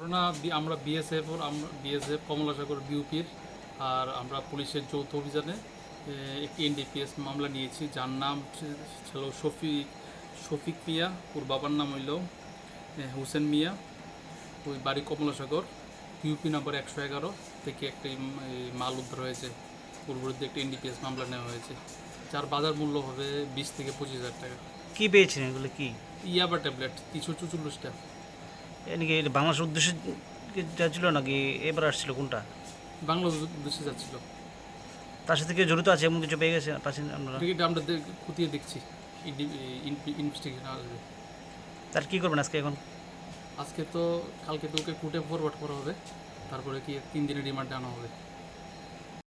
ঘটনা আমরা বিএসএফ কমলাসাগর বিউপির আর আমরা পুলিশের যৌথ অভিযানে একটি এনডিপিএস মামলা নিয়েছি, যার নাম ছিল শফিক মিয়া, ওর বাবার নাম হইল হুসেন মিয়া, ওই বাড়ি কমলাসাগর, ইউপি নম্বর 111 থেকে একটি মাল উদ্ধার হয়েছে। ওর বিরুদ্ধে একটি এনডিপিএস মামলা নেওয়া হয়েছে, যার বাজার মূল্য হবে 20 থেকে 25,000 টাকা। কি পেয়েছেন এগুলো? কি ইয়াবা ট্যাবলেট 344টা। নাকি বাংলাদেশের উদ্দেশ্যে যাচ্ছিল নাকি এবার আসছিল, কোনটা? বাংলাদেশ দেশে যাচ্ছিল। তার সাথে কেউ জড়িত আছে এমন কিছু পেয়ে গেছে পাচ্ছেন আপনারা? এটা আমরা খতিয়ে দেখছি, ইনভেস্টিগেশন আসবে। তার কি করবেন আজকে এখন? আজকে তো কালকে তো ওকে কোর্টে ফরওয়ার্ড করা হবে, তারপরে কি 3 দিনের রিমান্ডে আনা হবে।